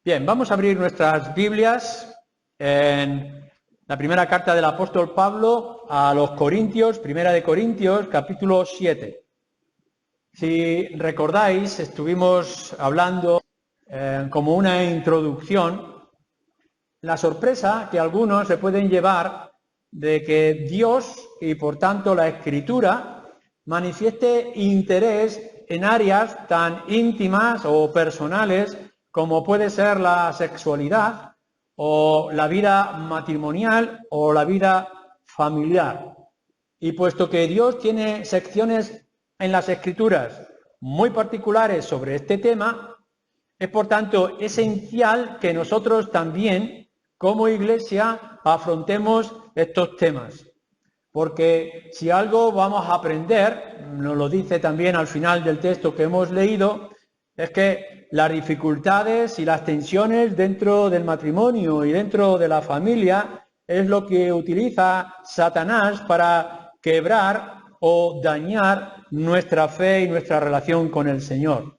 Bien, vamos a abrir nuestras Biblias en la primera carta del apóstol Pablo a los Corintios, primera de Corintios, capítulo 7. Si recordáis, estuvimos hablando como una introducción, la sorpresa que algunos se pueden llevar de que Dios y por tanto la Escritura manifieste interés en áreas tan íntimas o personales como puede ser la sexualidad o la vida matrimonial o la vida familiar. Y puesto que Dios tiene secciones en las Escrituras muy particulares sobre este tema, es por tanto esencial que nosotros también, como Iglesia, afrontemos estos temas. Porque si algo vamos a aprender, nos lo dice también al final del texto que hemos leído, es que las dificultades y las tensiones dentro del matrimonio y dentro de la familia es lo que utiliza Satanás para quebrar o dañar nuestra fe y nuestra relación con el Señor.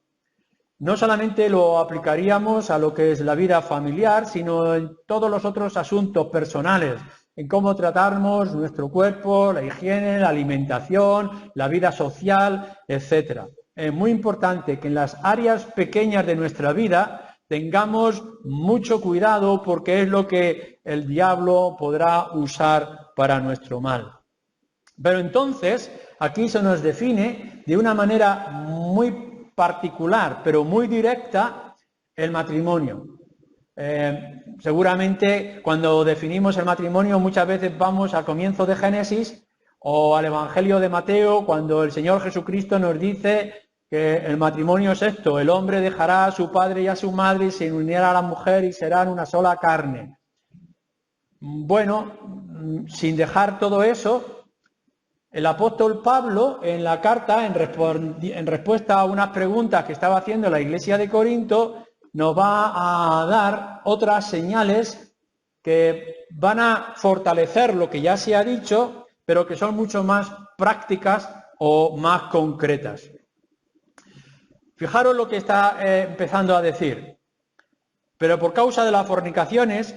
No solamente lo aplicaríamos a lo que es la vida familiar, sino en todos los otros asuntos personales, en cómo tratamos nuestro cuerpo, la higiene, la alimentación, la vida social, etc. Es muy importante que en las áreas pequeñas de nuestra vida tengamos mucho cuidado porque es lo que el diablo podrá usar para nuestro mal. Pero entonces, aquí se nos define de una manera muy particular, pero muy directa, el matrimonio. Seguramente cuando definimos el matrimonio muchas veces vamos al comienzo de Génesis o al Evangelio de Mateo, cuando el Señor Jesucristo nos dice que el matrimonio es esto: el hombre dejará a su padre y a su madre y se unirá a la mujer y serán una sola carne. Bueno, sin dejar todo eso, el apóstol Pablo, en la carta, en respuesta a unas preguntas que estaba haciendo la iglesia de Corinto, nos va a dar otras señales que van a fortalecer lo que ya se ha dicho, pero que son mucho más prácticas o más concretas. Fijaros lo que está empezando a decir. Pero por causa de las fornicaciones,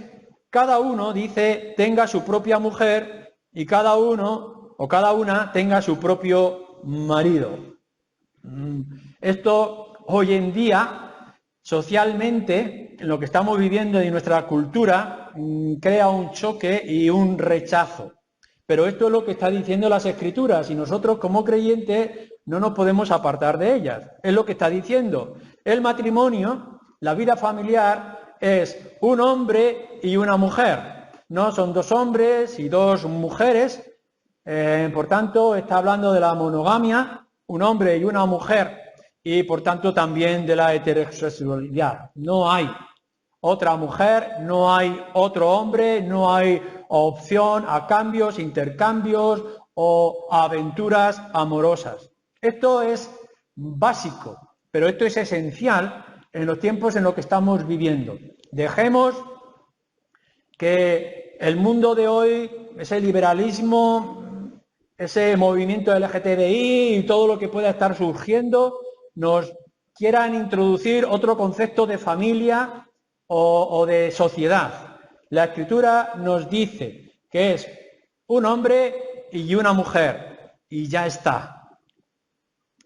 cada uno, dice, tenga su propia mujer y cada uno o cada una tenga su propio marido. Esto hoy en día, socialmente, en lo que estamos viviendo en nuestra cultura, crea un choque y un rechazo. Pero esto es lo que está diciendo las Escrituras y nosotros como creyentes no nos podemos apartar de ellas. Es lo que está diciendo. El matrimonio, la vida familiar, es un hombre y una mujer. No son dos hombres y dos mujeres. Por tanto, está hablando de la monogamia, un hombre y una mujer, y por tanto también de la heterosexualidad. No hay otra mujer, no hay otro hombre, no hay opción a cambios, intercambios o aventuras amorosas. Esto es básico, pero esto es esencial en los tiempos en los que estamos viviendo. Dejemos que el mundo de hoy, ese liberalismo, ese movimiento LGTBI y todo lo que pueda estar surgiendo, nos quieran introducir otro concepto de familia o de sociedad. La Escritura nos dice que es un hombre y una mujer, y ya está.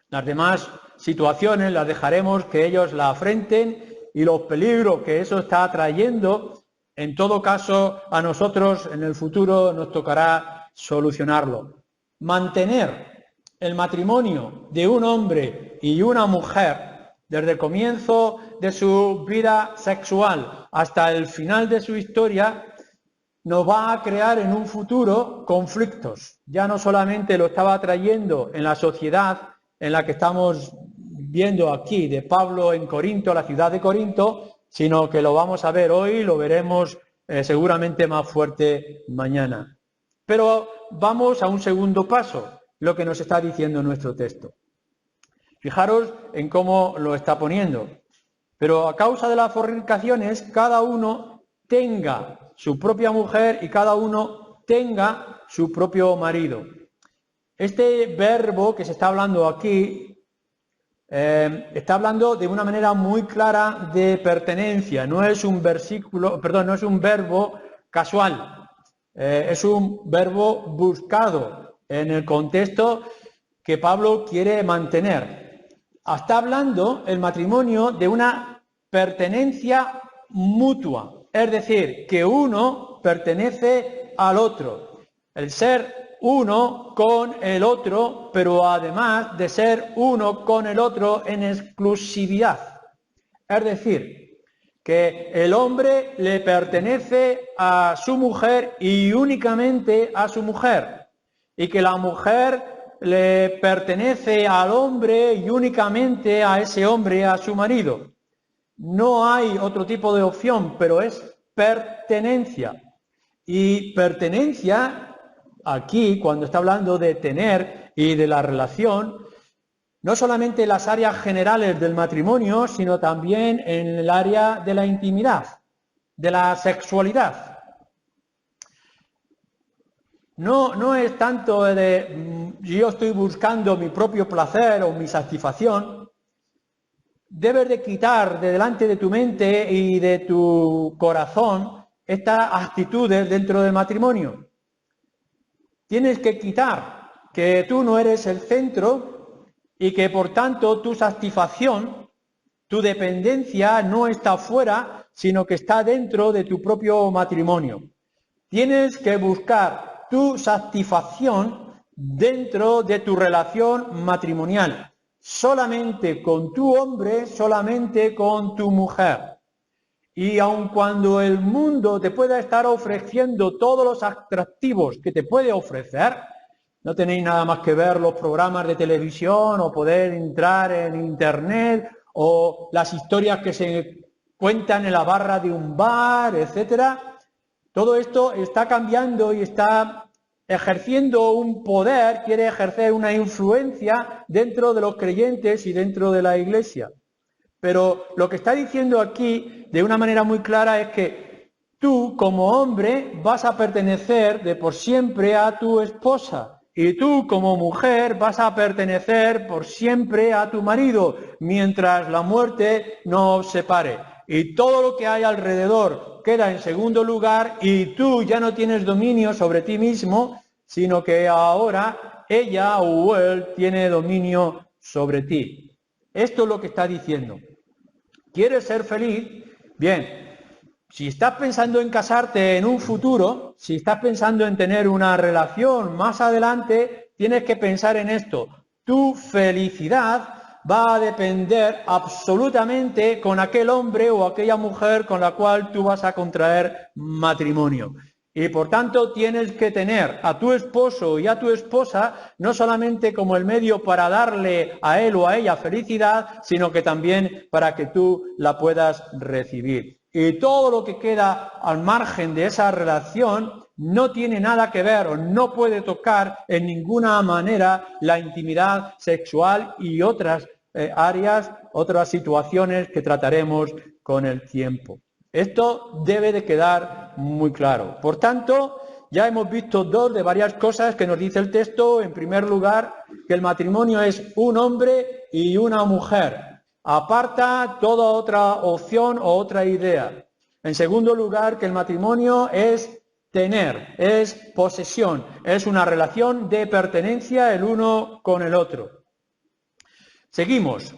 Las demás situaciones las dejaremos que ellos la afrenten y los peligros que eso está trayendo, en todo caso, a nosotros en el futuro nos tocará solucionarlo. Mantener el matrimonio de un hombre y una mujer desde el comienzo de su vida sexual hasta el final de su historia nos va a crear en un futuro conflictos. Ya no solamente lo estaba trayendo en la sociedad en la que estamos viendo aquí de Pablo en Corinto, la ciudad de Corinto, sino que lo vamos a ver hoy, lo veremos seguramente más fuerte mañana. Pero vamos a un segundo paso, lo que nos está diciendo nuestro texto. Fijaros en cómo lo está poniendo. Pero a causa de las fornicaciones, cada uno tenga su propia mujer y cada uno tenga su propio marido. Este verbo que se está hablando aquí está hablando de una manera muy clara de pertenencia. No es un versículo, perdón, no es un verbo casual. Es un verbo buscado en el contexto que Pablo quiere mantener. Está hablando el matrimonio de una pertenencia mutua, es decir, que uno pertenece al otro. El ser uno con el otro, pero además de ser uno con el otro en exclusividad. Es decir, que el hombre le pertenece a su mujer y únicamente a su mujer, y que la mujer le pertenece al hombre y únicamente a ese hombre, a su marido. No hay otro tipo de opción, pero es pertenencia. Y pertenencia, aquí, cuando está hablando de tener y de la relación, no solamente en las áreas generales del matrimonio, sino también en el área de la intimidad, de la sexualidad. No es tanto de yo estoy buscando mi propio placer o mi satisfacción. Debes de quitar de delante de tu mente y de tu corazón estas actitudes dentro del matrimonio. Tienes que quitar que tú no eres el centro y que por tanto tu satisfacción, tu dependencia no está fuera, sino que está dentro de tu propio matrimonio. Tienes que buscar tu satisfacción dentro de tu relación matrimonial, solamente con tu hombre, solamente con tu mujer. Y aun cuando el mundo te pueda estar ofreciendo todos los atractivos que te puede ofrecer, no tenéis nada más que ver los programas de televisión o poder entrar en internet o las historias que se cuentan en la barra de un bar, etcétera. Todo esto está cambiando y está ejerciendo un poder, quiere ejercer una influencia dentro de los creyentes y dentro de la Iglesia. Pero lo que está diciendo aquí de una manera muy clara es que tú como hombre vas a pertenecer de por siempre a tu esposa y tú como mujer vas a pertenecer por siempre a tu marido mientras la muerte nos separe. Y todo lo que hay alrededor queda en segundo lugar y tú ya no tienes dominio sobre ti mismo, sino que ahora ella o él tiene dominio sobre ti. Esto es lo que está diciendo. ¿Quieres ser feliz? Bien, si estás pensando en casarte en un futuro, si estás pensando en tener una relación más adelante, tienes que pensar en esto. Tu felicidad va a depender absolutamente con aquel hombre o aquella mujer con la cual tú vas a contraer matrimonio. Y por tanto tienes que tener a tu esposo y a tu esposa no solamente como el medio para darle a él o a ella felicidad, sino que también para que tú la puedas recibir. Y todo lo que queda al margen de esa relación no tiene nada que ver o no puede tocar en ninguna manera la intimidad sexual y otras áreas, otras situaciones que trataremos con el tiempo. Esto debe de quedar muy claro. Por tanto, ya hemos visto dos de varias cosas que nos dice el texto. En primer lugar, que el matrimonio es un hombre y una mujer. Aparta toda otra opción o otra idea. En segundo lugar, que el matrimonio es tener, es posesión, es una relación de pertenencia el uno con el otro. Seguimos.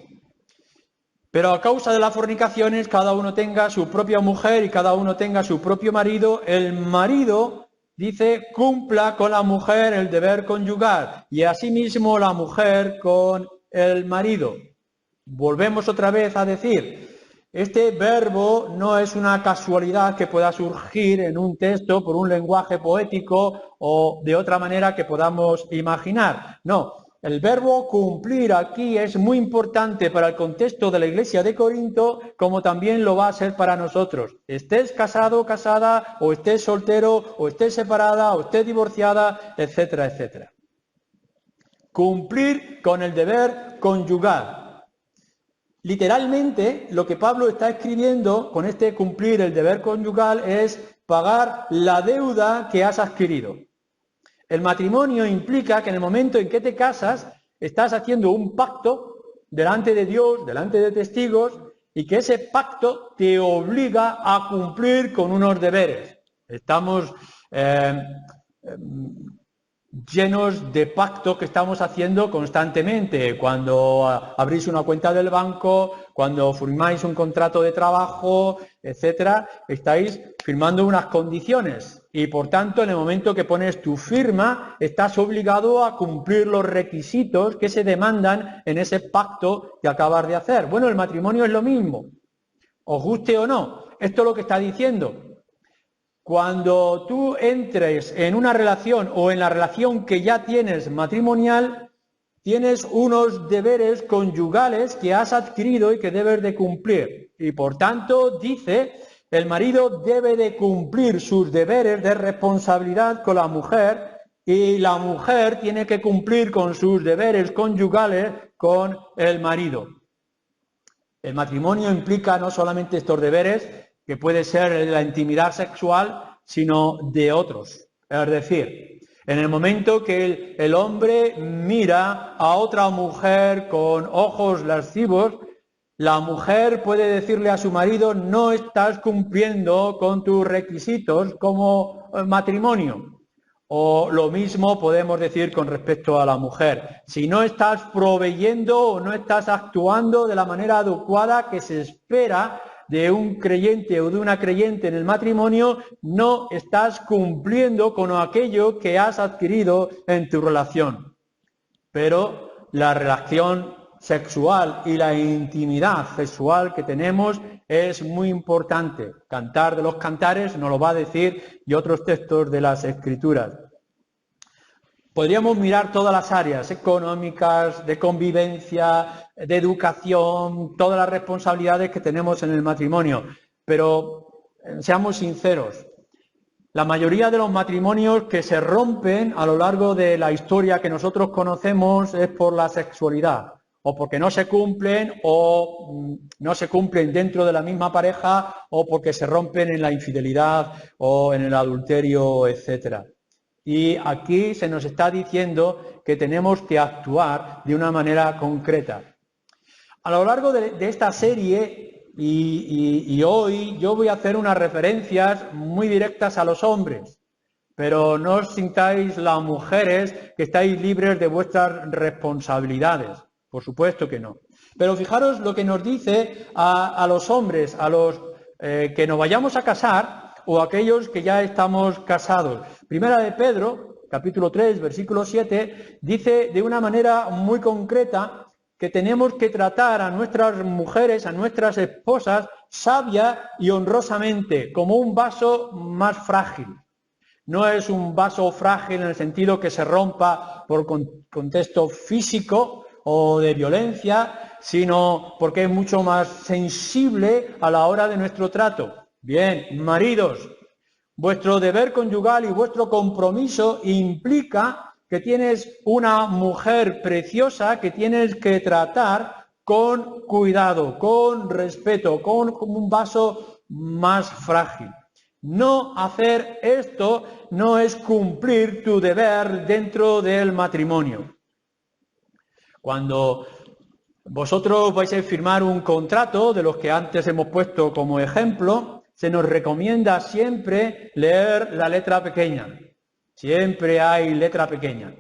Pero a causa de las fornicaciones, cada uno tenga su propia mujer y cada uno tenga su propio marido. El marido, dice, cumpla con la mujer el deber conyugal y asimismo la mujer con el marido. Volvemos otra vez a decir, este verbo no es una casualidad que pueda surgir en un texto por un lenguaje poético o de otra manera que podamos imaginar. No. El verbo cumplir aquí es muy importante para el contexto de la iglesia de Corinto, como también lo va a ser para nosotros. Estés casado o casada, o estés soltero, o estés separada, o estés divorciada, etcétera, etcétera. Cumplir con el deber conyugal. Literalmente, lo que Pablo está escribiendo con este cumplir el deber conyugal es pagar la deuda que has adquirido. El matrimonio implica que en el momento en que te casas, estás haciendo un pacto delante de Dios, delante de testigos, y que ese pacto te obliga a cumplir con unos deberes. Estamos llenos de pactos que estamos haciendo constantemente. Cuando abrís una cuenta del banco, cuando firmáis un contrato de trabajo, etcétera, estáis firmando unas condiciones y, por tanto, en el momento que pones tu firma, estás obligado a cumplir los requisitos que se demandan en ese pacto que acabas de hacer. Bueno, el matrimonio es lo mismo, os guste o no. Esto es lo que está diciendo. Cuando tú entres en una relación o en la relación que ya tienes matrimonial, tienes unos deberes conyugales que has adquirido y que debes de cumplir. Y por tanto, dice, el marido debe de cumplir sus deberes de responsabilidad con la mujer y la mujer tiene que cumplir con sus deberes conyugales con el marido. El matrimonio implica no solamente estos deberes, que puede ser la intimidad sexual, sino de otros. Es decir, en el momento que el hombre mira a otra mujer con ojos lascivos, la mujer puede decirle a su marido: no estás cumpliendo con tus requisitos como matrimonio. O lo mismo podemos decir con respecto a la mujer. Si no estás proveyendo o no estás actuando de la manera adecuada que se espera de un creyente o de una creyente en el matrimonio, no estás cumpliendo con aquello que has adquirido en tu relación. Pero la relación sexual y la intimidad sexual que tenemos es muy importante. Cantar de los Cantares nos lo va a decir, y otros textos de las Escrituras. Podríamos mirar todas las áreas económicas, de convivencia, de educación, todas las responsabilidades que tenemos en el matrimonio, pero seamos sinceros, la mayoría de los matrimonios que se rompen a lo largo de la historia que nosotros conocemos es por la sexualidad, o porque no se cumplen, o no se cumplen dentro de la misma pareja, o porque se rompen en la infidelidad o en el adulterio, etcétera. Y aquí se nos está diciendo que tenemos que actuar de una manera concreta. A lo largo de esta serie y hoy yo voy a hacer unas referencias muy directas a los hombres, pero no os sintáis las mujeres que estáis libres de vuestras responsabilidades. Por supuesto que no. Pero fijaros lo que nos dice a los hombres, a los que nos vayamos a casar, o aquellos que ya estamos casados. Primera de Pedro, capítulo 3, versículo 7, dice de una manera muy concreta que tenemos que tratar a nuestras mujeres, a nuestras esposas, sabia y honrosamente, como un vaso más frágil. No es un vaso frágil en el sentido que se rompa por contexto físico o de violencia, sino porque es mucho más sensible a la hora de nuestro trato. Bien, maridos, vuestro deber conyugal y vuestro compromiso implica que tienes una mujer preciosa que tienes que tratar con cuidado, con respeto, con un vaso más frágil. No hacer esto no es cumplir tu deber dentro del matrimonio. Cuando vosotros vais a firmar un contrato, de los que antes hemos puesto como ejemplo, se nos recomienda siempre leer la letra pequeña. Siempre hay letra pequeña.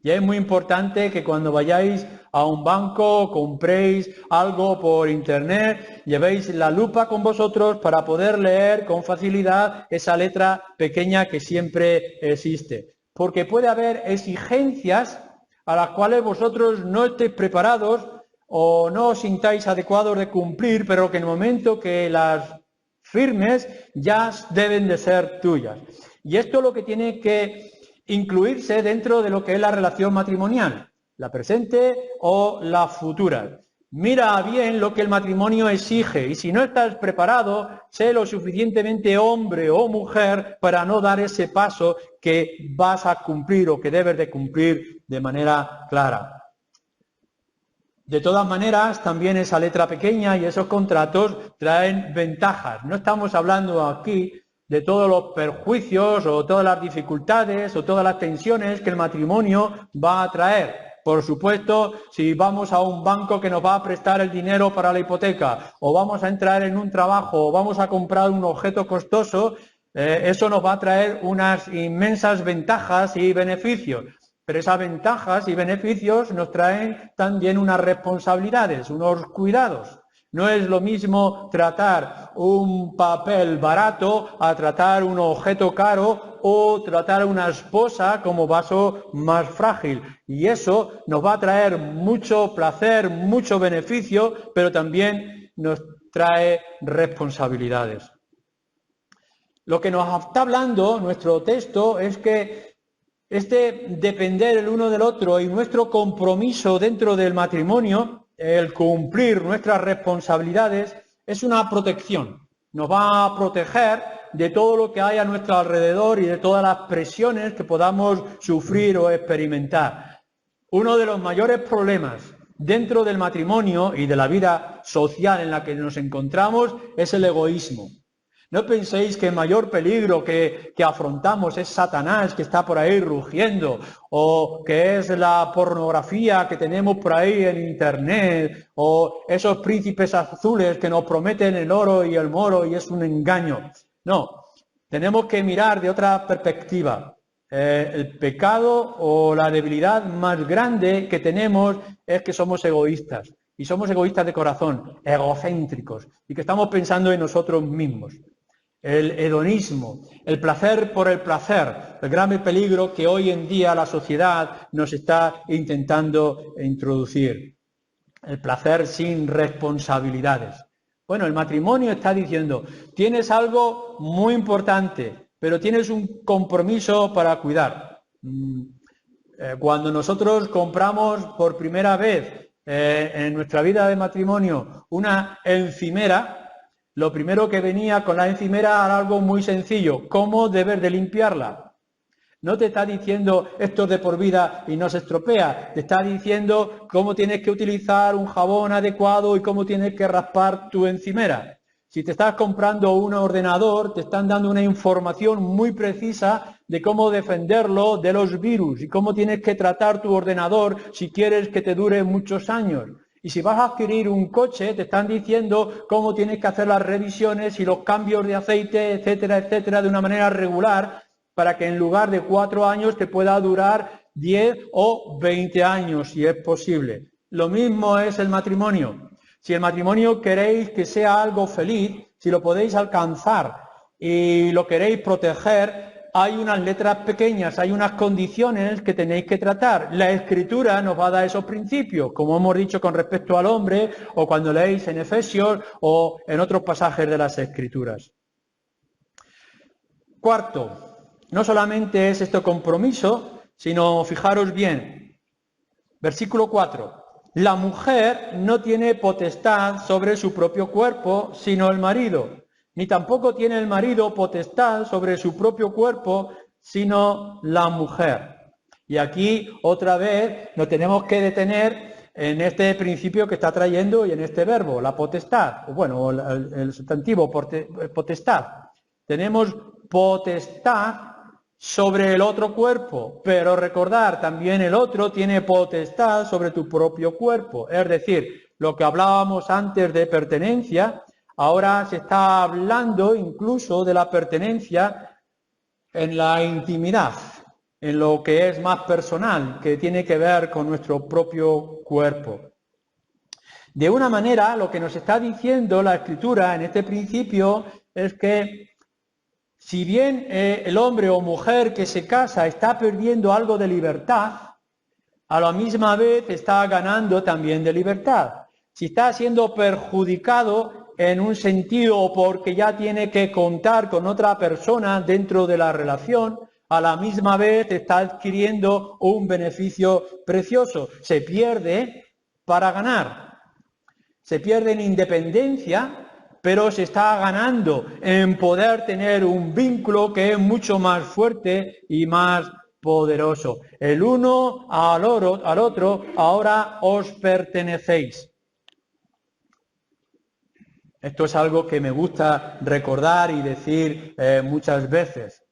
Y es muy importante que cuando vayáis a un banco, compréis algo por internet, llevéis la lupa con vosotros para poder leer con facilidad esa letra pequeña que siempre existe. Porque puede haber exigencias a las cuales vosotros no estéis preparados o no os sintáis adecuados de cumplir, pero que en el momento que las firmes ya deben de ser tuyas. Y esto es lo que tiene que incluirse dentro de lo que es la relación matrimonial, la presente o la futura. Mira bien lo que el matrimonio exige y si no estás preparado, sé lo suficientemente hombre o mujer para no dar ese paso que vas a cumplir o que debes de cumplir de manera clara. De todas maneras, también esa letra pequeña y esos contratos traen ventajas. No estamos hablando aquí de todos los perjuicios o todas las dificultades o todas las tensiones que el matrimonio va a traer. Por supuesto, si vamos a un banco que nos va a prestar el dinero para la hipoteca, o vamos a entrar en un trabajo, o vamos a comprar un objeto costoso, eso nos va a traer unas inmensas ventajas y beneficios. Pero esas ventajas y beneficios nos traen también unas responsabilidades, unos cuidados. No es lo mismo tratar un papel barato a tratar un objeto caro o tratar una esposa como vaso más frágil. Y eso nos va a traer mucho placer, mucho beneficio, pero también nos trae responsabilidades. Lo que nos está hablando nuestro texto es que este depender el uno del otro y nuestro compromiso dentro del matrimonio, el cumplir nuestras responsabilidades, es una protección. Nos va a proteger de todo lo que hay a nuestro alrededor y de todas las presiones que podamos sufrir o experimentar. Uno de los mayores problemas dentro del matrimonio y de la vida social en la que nos encontramos es el egoísmo. No penséis que el mayor peligro que afrontamos es Satanás, que está por ahí rugiendo, o que es la pornografía que tenemos por ahí en Internet, o esos príncipes azules que nos prometen el oro y el moro y es un engaño. No, tenemos que mirar de otra perspectiva. El pecado o la debilidad más grande que tenemos es que somos egoístas. Y somos egoístas de corazón, egocéntricos, y que estamos pensando en nosotros mismos. El hedonismo, el placer por el placer, el gran peligro que hoy en día la sociedad nos está intentando introducir. El placer sin responsabilidades. Bueno, el matrimonio está diciendo, tienes algo muy importante, pero tienes un compromiso para cuidar. Cuando nosotros compramos por primera vez en nuestra vida de matrimonio una encimera, lo primero que venía con la encimera era algo muy sencillo, cómo debes de limpiarla. No te está diciendo esto es de por vida y no se estropea, te está diciendo cómo tienes que utilizar un jabón adecuado y cómo tienes que raspar tu encimera. Si te estás comprando un ordenador, te están dando una información muy precisa de cómo defenderlo de los virus y cómo tienes que tratar tu ordenador si quieres que te dure muchos años. Y si vas a adquirir un coche, te están diciendo cómo tienes que hacer las revisiones y los cambios de aceite, etcétera, etcétera, de una manera regular, para que en lugar de 4 años te pueda durar 10 o 20 años, si es posible. Lo mismo es el matrimonio. Si el matrimonio queréis que sea algo feliz, si lo podéis alcanzar y lo queréis proteger, hay unas letras pequeñas, hay unas condiciones que tenéis que tratar. La Escritura nos va a dar esos principios, como hemos dicho con respecto al hombre, o cuando leéis en Efesios o en otros pasajes de las Escrituras. Cuarto, no solamente es este compromiso, sino, fijaros bien, versículo 4. La mujer no tiene potestad sobre su propio cuerpo, sino el marido. Ni tampoco tiene el marido potestad sobre su propio cuerpo, sino la mujer. Y aquí, otra vez, nos tenemos que detener en este principio que está trayendo y en este verbo, la potestad. Bueno, el sustantivo potestad. Tenemos potestad sobre el otro cuerpo, pero recordar, también el otro tiene potestad sobre tu propio cuerpo. Es decir, lo que hablábamos antes de pertenencia, ahora se está hablando incluso de la pertenencia en la intimidad, en lo que es más personal, que tiene que ver con nuestro propio cuerpo. De una manera, lo que nos está diciendo la Escritura en este principio es que si bien el hombre o mujer que se casa está perdiendo algo de libertad, a la misma vez está ganando también de libertad. Si está siendo perjudicado en un sentido porque ya tiene que contar con otra persona dentro de la relación, a la misma vez está adquiriendo un beneficio precioso. Se pierde para ganar. Se pierde en independencia, pero se está ganando en poder tener un vínculo que es mucho más fuerte y más poderoso. El uno al otro, ahora os pertenecéis. Esto es algo que me gusta recordar y decir muchas veces.